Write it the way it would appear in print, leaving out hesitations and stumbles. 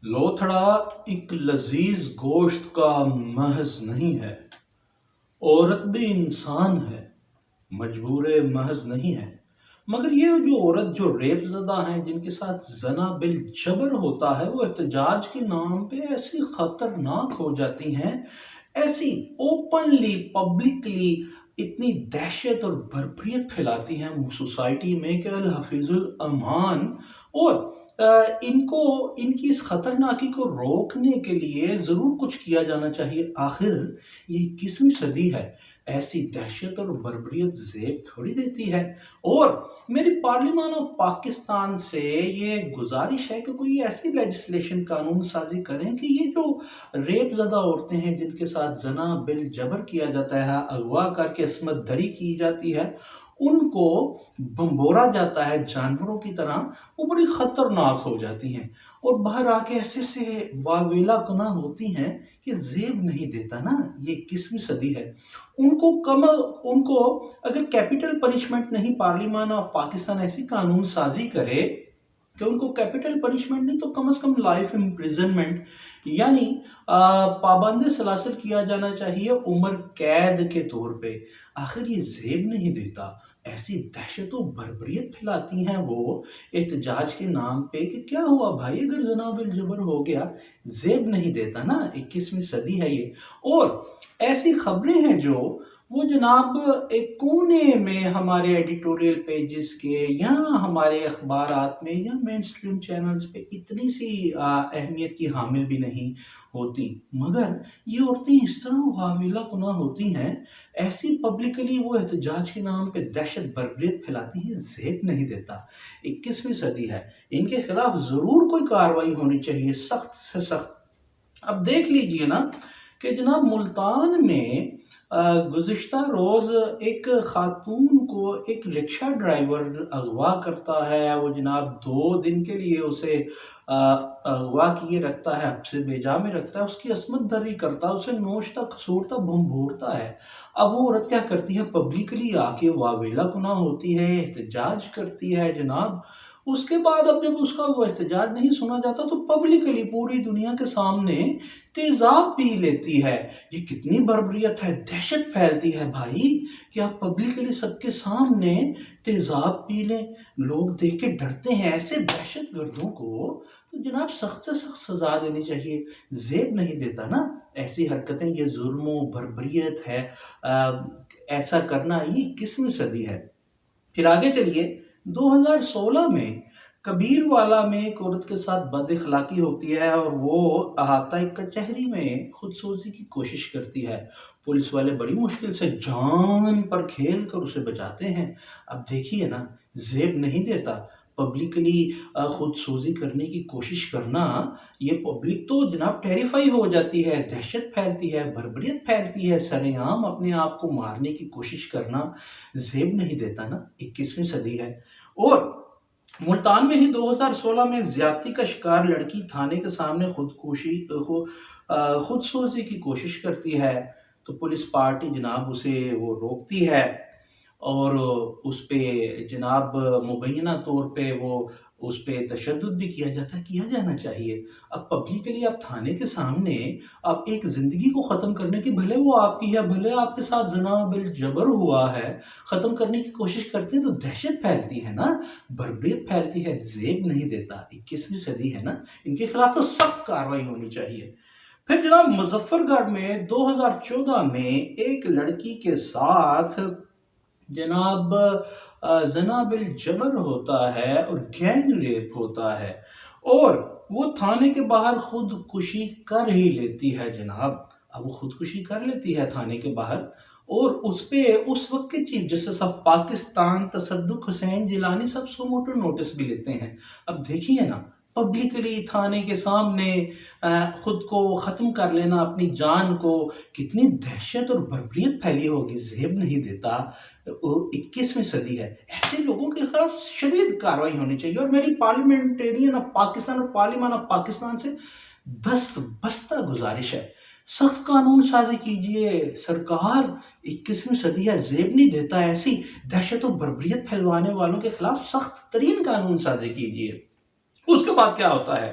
لوتھڑا ایک لذیذ گوشت کا محض نہیں ہے۔ عورت بھی انسان ہے، مجبور محض نہیں ہے۔ مگر یہ جو عورت جو ریپ زدہ ہیں، جن کے ساتھ زنا بالجبر ہوتا ہے، وہ احتجاج کے نام پہ ایسی خطرناک ہو جاتی ہیں، ایسی اوپنلی پبلکلی اتنی دہشت اور بربریت پھیلاتی ہیں سوسائٹی میں کہ الحفیظ الامان۔ اور ان کی اس خطرناکی کو روکنے کے لیے ضرور کچھ کیا جانا چاہیے۔ آخر یہ 21ویں صدی ہے، ایسی دہشت اور بربریت زیب تھوڑی دیتی ہے۔ اور میری پارلیمان آف پاکستان سے یہ گزارش ہے کہ کوئی ایسی لیجسلیشن قانون سازی کریں کہ یہ جو ریپ زدہ عورتیں ہیں، جن کے ساتھ زنا بالجبر کیا جاتا ہے، اغوا کر کے عصمت دری کی جاتی ہے، ان کو بمبورا جاتا ہے جانوروں کی طرح، وہ بڑی خطرناک ہو جاتی ہیں اور باہر آ کے ایسے سے واویلا کنا ہوتی ہیں کہ زیب نہیں دیتا نا۔ یہ 21ویں صدی ہے۔ ان کو اگر کیپٹل پنشمنٹ نہیں، پارلیمان آف پاکستان ایسی قانون سازی کرے کہ ان کو کیپٹل پنشمنٹ نہیں تو کم از کم لائف امپریزنمنٹ یعنی پابند سلاسل کیا جانا چاہیے عمر قید کے طور پہ۔ آخر یہ زیب نہیں دیتا، ایسی دہشت و بربریت پھیلاتی ہیں وہ احتجاج کے نام پہ کہ کیا ہوا بھائی اگر زنا بالجبر ہو گیا، زیب نہیں دیتا نا۔ 21ویں صدی ہے یہ۔ اور ایسی خبریں ہیں جو وہ جناب ایک کونے میں ہمارے ایڈیٹوریل پیجز کے یا ہمارے اخبارات میں یا مین سٹریم چینلز پہ اتنی سی اہمیت کی حامل بھی نہیں ہوتی، مگر یہ عورتیں اس طرح واویلا کنا ہوتی ہیں، ایسی پبلکلی وہ احتجاج کے نام پہ دہشت بربریت پھیلاتی ہیں، زیب نہیں دیتا۔ 21ویں صدی ہے، ان کے خلاف ضرور کوئی کارروائی ہونی چاہیے، سخت سے سخت۔ اب دیکھ لیجئے نا کہ جناب ملتان میں گزشتہ روز ایک خاتون کو ایک رکشہ ڈرائیور اغوا کرتا ہے، وہ جناب 2 دن کے لیے اسے اغوا کیے رکھتا ہے، حبس بیجا میں رکھتا ہے، اس کی عصمت دری کرتا ہے، اسے نوچتا کھسوڑتا بھنبھورتا ہے۔ اب وہ عورت کیا کرتی ہے، پبلکلی آ کے واویلا کنا ہوتی ہے، احتجاج کرتی ہے جناب۔ اس کے بعد اب جب اس کا وہ احتجاج نہیں سنا جاتا تو پبلکلی پوری دنیا کے سامنے تیزاب پی لیتی ہے۔ یہ کتنی بربریت ہے، دہشت پھیلتی ہے بھائی کہ آپ پبلکلی سب کے سامنے تیزاب پی لیں، لوگ دیکھ کے ڈرتے ہیں۔ ایسے دہشت گردوں کو تو جناب سخت سے سخت سزا دینی چاہیے، زیب نہیں دیتا نا ایسی حرکتیں۔ یہ ظلم و بربریت ہے، ایسا کرنا یہ 21ویں صدی ہے۔ پھر آگے چلیے، 2016 میں کبیر والا میں ایک عورت کے ساتھ بد اخلاقی ہوتی ہے اور وہ احاطہ کچہری میں خودسوزی کی کوشش کرتی ہے۔ پولیس والے بڑی مشکل سے جان پر کھیل کر اسے بچاتے ہیں۔ اب دیکھیے نا، زیب نہیں دیتا پبلکلی خودسوزی کرنے کی کوشش کرنا۔ یہ پبلک تو جناب ٹیریفائی ہو جاتی ہے، دہشت پھیلتی ہے، بربریت پھیلتی ہے، سرے عام اپنے آپ کو مارنے کی کوشش کرنا زیب نہیں دیتا نا۔ 21ویں صدی ہے۔ اور ملتان میں ہی 2016 میں زیادتی کا شکار لڑکی تھانے کے سامنے خودسوزی کی کوشش کرتی ہے تو پولیس پارٹی جناب اسے وہ روکتی ہے اور اس پہ جناب مبینہ طور پہ وہ اس پہ تشدد بھی کیا جانا چاہیے۔ اب پبلکلی آپ تھانے کے سامنے آپ ایک زندگی کو ختم کرنے کی، بھلے وہ آپ کی ہے، بھلے آپ کے ساتھ زنا بالجبر ہوا ہے، ختم کرنے کی کوشش کرتے ہیں تو دہشت پھیلتی ہے نا، بربریت پھیلتی ہے، زیب نہیں دیتا۔ 21ویں صدی ہے نا، ان کے خلاف تو سخت کارروائی ہونی چاہیے۔ پھر جناب مظفر گڑھ میں 2014 میں ایک لڑکی کے ساتھ جناب زنا بالجبر ہوتا ہے اور گینگ ریپ ہوتا ہے اور وہ تھانے کے باہر خودکشی کر ہی لیتی ہے جناب۔ اب وہ خودکشی کر لیتی ہے تھانے کے باہر اور اس پہ اس وقت کے chief justice of Pakistan Tassaduq Hussain Jillani سب سو موٹو نوٹس بھی لیتے ہیں۔ اب دیکھیے نا، پبلکلی تھانے کے سامنے خود کو ختم کر لینا، اپنی جان کو، کتنی دہشت اور بربریت پھیلی ہوگی، زیب نہیں دیتا۔ 21ویں صدی ہے، ایسے لوگوں کے خلاف شدید کارروائی ہونی چاہیے۔ اور میری پارلیمنٹرین آف پاکستان اور پارلیمان آف پاکستان سے دست بستہ گزارش ہے، سخت قانون سازی کیجئے سرکار۔ 21ویں صدی ہے، زیب نہیں دیتا، ایسی دہشت و بربریت پھیلوانے والوں کے خلاف سخت ترین قانون سازی کیجئے۔ اس کے بعد کیا ہوتا ہے،